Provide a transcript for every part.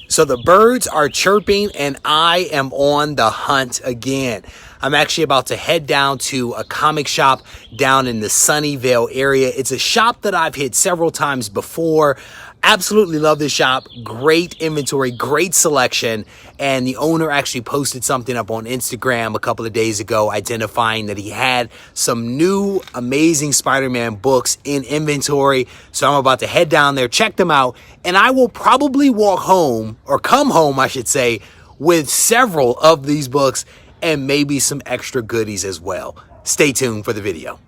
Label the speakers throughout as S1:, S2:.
S1: So the birds are chirping and I am on the hunt again. I'm actually about to head down to a comic shop down in the Sunnyvale area. It's a shop that I've hit several times before. Absolutely love this shop. Great inventory, great selection. And the owner actually posted something up on Instagram a couple of days ago identifying that he had some new Amazing Spider-Man books in inventory. So I'm about to head down there, check them out, and I will probably walk home, or come home, I should say, with several of these books and maybe some extra goodies as well. Stay tuned for the video.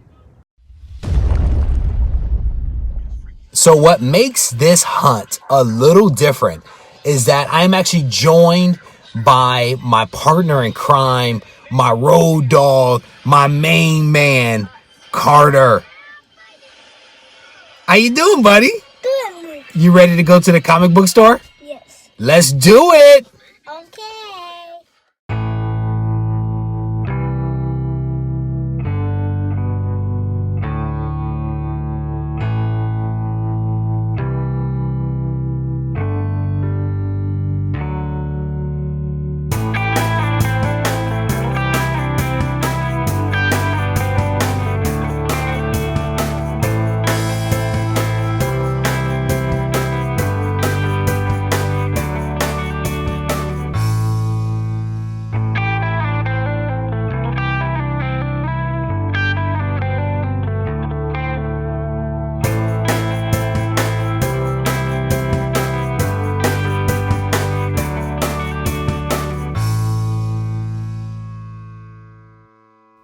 S1: So what makes this hunt a little different is that I'm actually joined by my partner in crime, my road dog, my main man, Carter. How you doing, buddy?
S2: Good.
S1: You ready to go to the comic book store?
S2: Yes.
S1: Let's do it.
S2: Okay.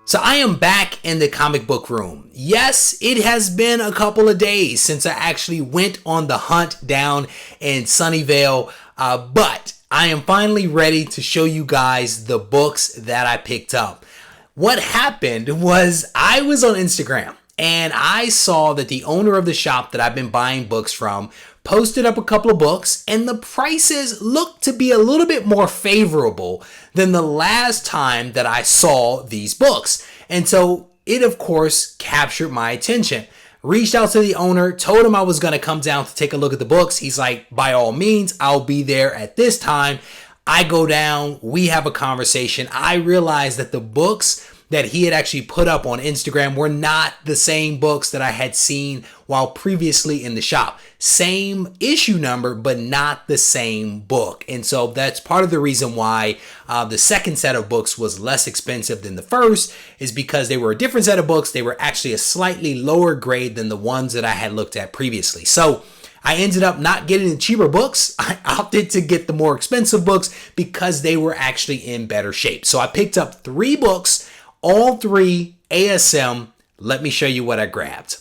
S1: So I am back in the comic book room. Yes, it has been a couple of days since I actually went on the hunt down in Sunnyvale, but I am finally ready to show you guys the books that I picked up. What happened was I was on Instagram and I saw that the owner of the shop that I've been buying books from posted up a couple of books, and the prices looked to be a little bit more favorable than the last time that I saw these books. And so it, of course, captured my attention. Reached out to the owner, told him I was going to come down to take a look at the books. He's like, by all means, I'll be there at this time. I go down, we have a conversation. I realized that the books that he had actually put up on Instagram were not the same books that I had seen while previously in the shop. Same issue number, but not the same book. And so that's part of the reason why the second set of books was less expensive than the first, is because they were a different set of books. They were actually a slightly lower grade than the ones that I had looked at previously. So I ended up not getting the cheaper books. I opted to get the more expensive books because they were actually in better shape. So I picked up 3 books, all 3 ASM. Let me show you what I grabbed.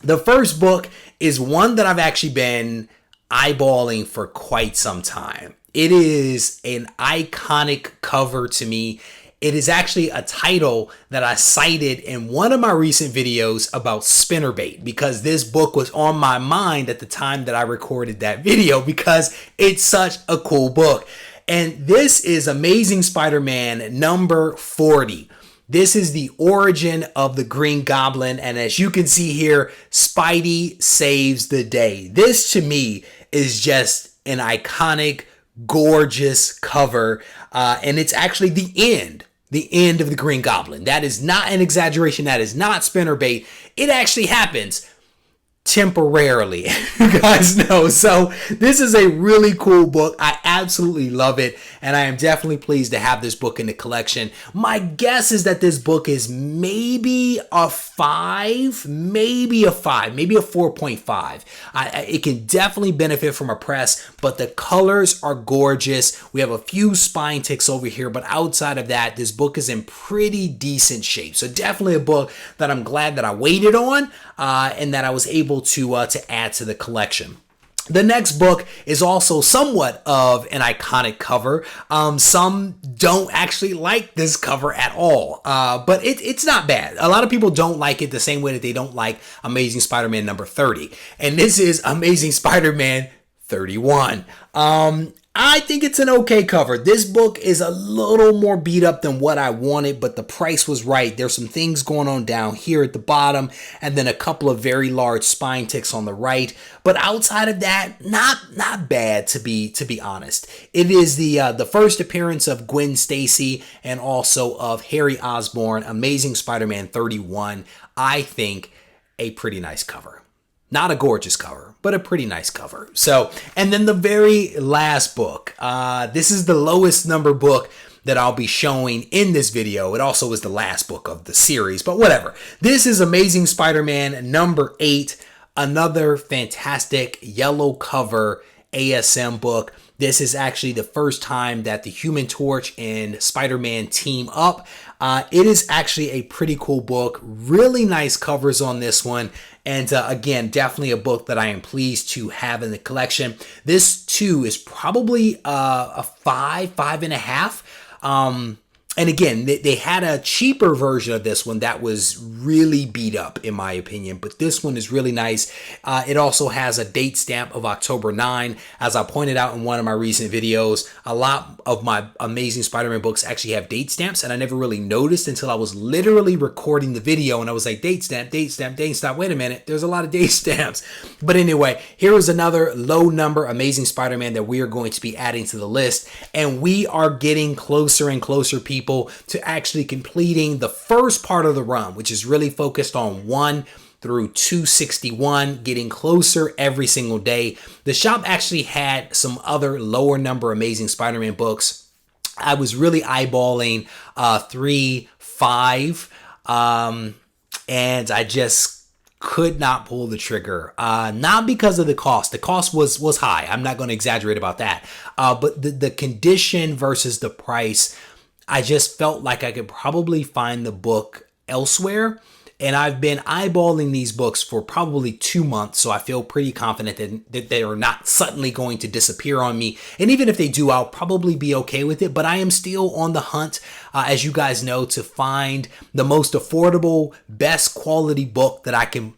S1: The first book is one that I've actually been eyeballing for quite some time. It is an iconic cover to me. It is actually a title that I cited in one of my recent videos about spinnerbait, because this book was on my mind at the time that I recorded that video because it's such a cool book. And this is Amazing Spider-Man number 40. This is the origin of the Green Goblin, and as you can see here, Spidey saves the day. This to me is just an iconic, gorgeous cover, and it's actually the end of the Green Goblin. That is not an exaggeration. That is not spinnerbait. It actually happens temporarily, you guys know. So this is a really cool book. I absolutely love it, and I am definitely pleased to have this book in the collection. My guess is that this book is maybe a 5, maybe a 4.5. It can definitely benefit from a press, but the colors are gorgeous. We have a few spine ticks over here, but outside of that, this book is in pretty decent shape. So definitely a book that I'm glad that I waited on, and that I was able to add to the collection. The next book is also somewhat of an iconic cover. Some don't actually like this cover at all, but it's not bad. A lot of people don't like it the same way that they don't like Amazing Spider-Man number 30. And this is Amazing Spider-Man 31. I think it's an okay cover. This book is a little more beat up than what I wanted, but the price was right. There's some things going on down here at the bottom, and then a couple of very large spine ticks on the right. But outside of that, not bad to be honest. It is the first appearance of Gwen Stacy and also of Harry Osborn, Amazing Spider-Man 31. I think a pretty nice cover. Not a gorgeous cover, but a pretty nice cover. So, and then the very last book. This is the lowest number book that I'll be showing in this video. It also is the last book of the series, but whatever. This is Amazing Spider-Man number 8. Another fantastic yellow cover ASM book. This is actually the first time that the Human Torch and Spider-Man team up. It is actually a pretty cool book. Really nice covers on this one. And again, definitely a book that I am pleased to have in the collection. This too is probably a 5.5. And again, they had a cheaper version of this one that was really beat up, in my opinion. But this one is really nice. It also has a date stamp of October 9. As I pointed out in one of my recent videos, a lot of my Amazing Spider-Man books actually have date stamps. And I never really noticed until I was literally recording the video. And I was like, date stamp, date stamp, date stamp. Wait a minute. There's a lot of date stamps. But anyway, here is another low number Amazing Spider-Man that we are going to be adding to the list. And we are getting closer and closer, people, to actually completing the first part of the run, which is really focused on 1 through 261, getting closer every single day. The shop actually had some other lower number Amazing Spider-Man books. I was really eyeballing 3, 5, and I just could not pull the trigger. Not because of the cost. The cost was high. I'm not going to exaggerate about that. But the condition versus the price, I just felt like I could probably find the book elsewhere. And I've been eyeballing these books for probably 2 months, so I feel pretty confident that they are not suddenly going to disappear on me. And even if they do, I'll probably be okay with it. But I am still on the hunt, as you guys know, to find the most affordable, best quality book that I can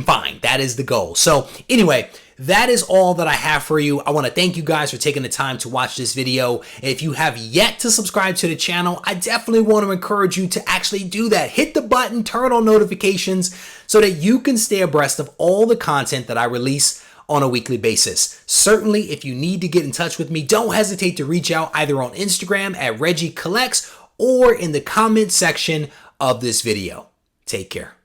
S1: find. That is the goal. So anyway, that is all that I have for you. I want to thank you guys for taking the time to watch this video. If you have yet to subscribe to the channel, I definitely want to encourage you to actually do that. Hit the button, turn on notifications so that you can stay abreast of all the content that I release on a weekly basis. Certainly, if you need to get in touch with me, don't hesitate to reach out either on Instagram at Regie Collects or in the comment section of this video. Take care.